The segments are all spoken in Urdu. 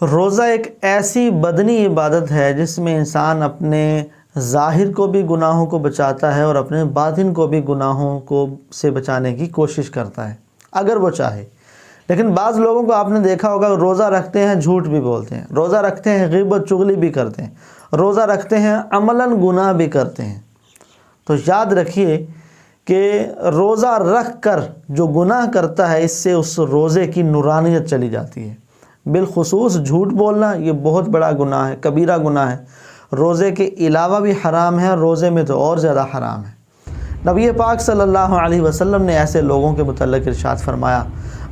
روزہ ایک ایسی بدنی عبادت ہے جس میں انسان اپنے ظاہر کو بھی گناہوں کو بچاتا ہے اور اپنے باطن کو بھی گناہوں کو سے بچانے کی کوشش کرتا ہے اگر وہ چاہے۔ لیکن بعض لوگوں کو آپ نے دیکھا ہوگا روزہ رکھتے ہیں جھوٹ بھی بولتے ہیں، روزہ رکھتے ہیں غیبت چغلی بھی کرتے ہیں، روزہ رکھتے ہیں عملاً گناہ بھی کرتے ہیں۔ تو یاد رکھیے کہ روزہ رکھ کر جو گناہ کرتا ہے اس سے اس روزے کی نورانیت چلی جاتی ہے۔ بالخصوص جھوٹ بولنا یہ بہت بڑا گناہ ہے، کبیرہ گناہ ہے، روزے کے علاوہ بھی حرام ہے، روزے میں تو اور زیادہ حرام ہے۔ نبی پاک صلی اللہ علیہ وسلم نے ایسے لوگوں کے متعلق ارشاد فرمایا،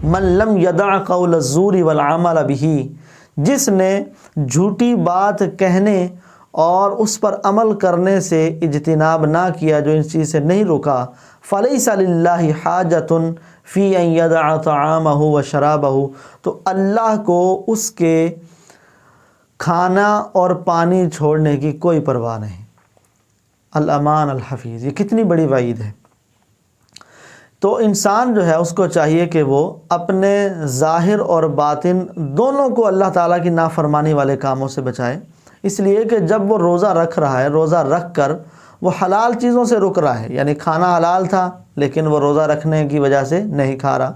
من لم یدع قول الزور والعمل به، جس نے جھوٹی بات کہنے اور اس پر عمل کرنے سے اجتناب نہ کیا، جو اس چیز سے نہیں رکا، فلیس للہ حاجۃ فی ان یدع طعامہ وشرابہ، تو اللہ کو اس کے کھانا اور پانی چھوڑنے کی کوئی پرواہ نہیں۔ الامان الحفیظ، یہ کتنی بڑی وعید ہے۔ تو انسان جو ہے اس کو چاہیے کہ وہ اپنے ظاہر اور باطن دونوں کو اللہ تعالیٰ کی نافرمانی والے کاموں سے بچائے، اس لیے کہ جب وہ روزہ رکھ رہا ہے، روزہ رکھ کر وہ حلال چیزوں سے رک رہا ہے، یعنی کھانا حلال تھا لیکن وہ روزہ رکھنے کی وجہ سے نہیں کھا رہا،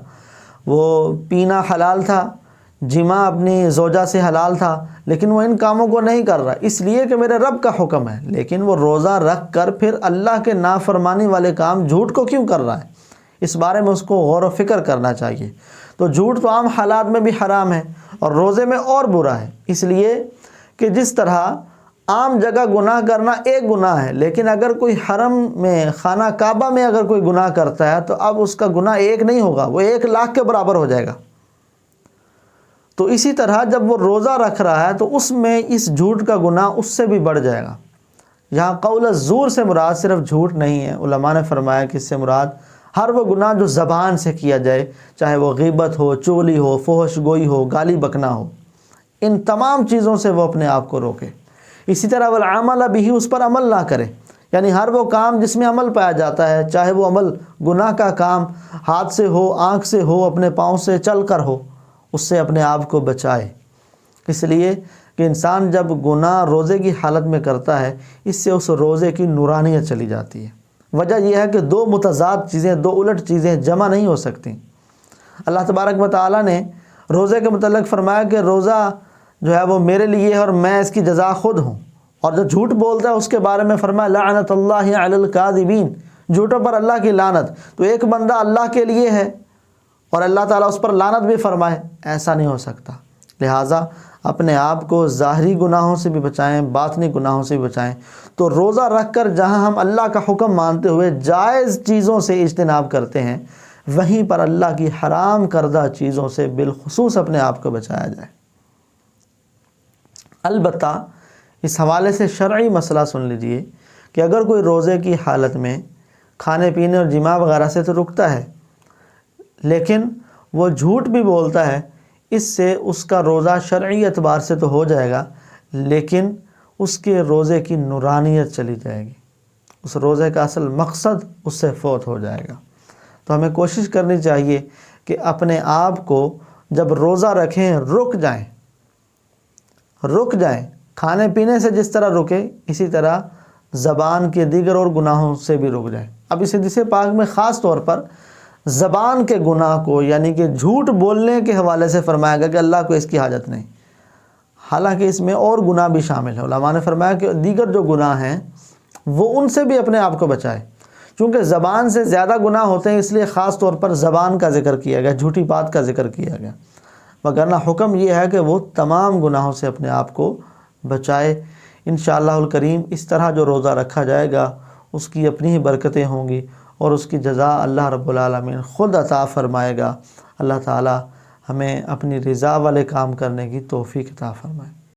وہ پینا حلال تھا، جماع اپنی زوجہ سے حلال تھا لیکن وہ ان کاموں کو نہیں کر رہا اس لیے کہ میرے رب کا حکم ہے، لیکن وہ روزہ رکھ کر پھر اللہ کے نافرمانی والے کام جھوٹ کو کیوں کر رہا ہے، اس بارے میں اس کو غور و فکر کرنا چاہیے۔ تو جھوٹ تو عام حالات میں بھی حرام ہے اور روزے میں اور برا ہے، اس لیے کہ جس طرح عام جگہ گناہ کرنا ایک گناہ ہے، لیکن اگر کوئی حرم میں خانہ کعبہ میں اگر کوئی گناہ کرتا ہے تو اب اس کا گناہ ایک نہیں ہوگا، وہ 1,00,000 کے برابر ہو جائے گا۔ تو اسی طرح جب وہ روزہ رکھ رہا ہے تو اس میں اس جھوٹ کا گناہ اس سے بھی بڑھ جائے گا۔ یہاں قول الزور سے مراد صرف جھوٹ نہیں ہے، علماء نے فرمایا کہ اس سے مراد ہر وہ گناہ جو زبان سے کیا جائے، چاہے وہ غیبت ہو، چغلی ہو، فحش گوئی ہو، گالی بکنا ہو، ان تمام چیزوں سے وہ اپنے آپ کو روکے۔ اسی طرح والعمل بھی، اس پر عمل نہ کرے، یعنی ہر وہ کام جس میں عمل پایا جاتا ہے، چاہے وہ عمل گناہ کا کام ہاتھ سے ہو، آنکھ سے ہو، اپنے پاؤں سے چل کر ہو، اس سے اپنے آپ کو بچائے، اس لیے کہ انسان جب گناہ روزے کی حالت میں کرتا ہے اس سے اس روزے کی نورانیت چلی جاتی ہے۔ وجہ یہ ہے کہ دو متضاد چیزیں، دو الٹ چیزیں جمع نہیں ہو سکتی۔ اللہ تبارک و تعالیٰ نے روزے کے متعلق فرمایا کہ روزہ جو ہے وہ میرے لیے ہے اور میں اس کی جزا خود ہوں، اور جو جھوٹ بولتا ہے اس کے بارے میں فرمایا لعنت اللہ علی الکاذبین، جھوٹوں پر اللہ کی لعنت۔ تو ایک بندہ اللہ کے لیے ہے اور اللہ تعالیٰ اس پر لعنت بھی فرمائے، ایسا نہیں ہو سکتا۔ لہٰذا اپنے آپ کو ظاہری گناہوں سے بھی بچائیں، باطنی گناہوں سے بھی بچائیں۔ تو روزہ رکھ کر جہاں ہم اللہ کا حکم مانتے ہوئے جائز چیزوں سے اجتناب کرتے ہیں، وہیں پر اللہ کی حرام کردہ چیزوں سے بالخصوص اپنے آپ کو بچایا جائے۔ البتہ اس حوالے سے شرعی مسئلہ سن لیجئے کہ اگر کوئی روزے کی حالت میں کھانے پینے اور جماع وغیرہ سے تو رکتا ہے لیکن وہ جھوٹ بھی بولتا ہے، اس سے اس کا روزہ شرعی اعتبار سے تو ہو جائے گا لیکن اس کے روزے کی نورانیت چلی جائے گی، اس روزے کا اصل مقصد اس سے فوت ہو جائے گا۔ تو ہمیں کوشش کرنی چاہیے کہ اپنے آپ کو جب روزہ رکھیں رک جائیں، کھانے پینے سے جس طرح رکے اسی طرح زبان کے دیگر اور گناہوں سے بھی رک جائیں۔ اب اس حدیث پاک میں خاص طور پر زبان کے گناہ کو یعنی کہ جھوٹ بولنے کے حوالے سے فرمایا گیا کہ اللہ کو اس کی حاجت نہیں، حالانکہ اس میں اور گناہ بھی شامل ہے۔ علماء نے فرمایا کہ دیگر جو گناہ ہیں وہ ان سے بھی اپنے آپ کو بچائے، چونکہ زبان سے زیادہ گناہ ہوتے ہیں اس لیے خاص طور پر زبان کا ذکر کیا گیا، جھوٹی بات کا ذکر کیا گیا، وگرنہ حکم یہ ہے کہ وہ تمام گناہوں سے اپنے آپ کو بچائے۔ انشاءاللہ الکریم اس طرح جو روزہ رکھا جائے گا اس کی اپنی ہی برکتیں ہوں گی اور اس کی جزا اللہ رب العالمین خود عطا فرمائے گا۔ اللہ تعالی ہمیں اپنی رضا والے کام کرنے کی توفیق عطا فرمائے۔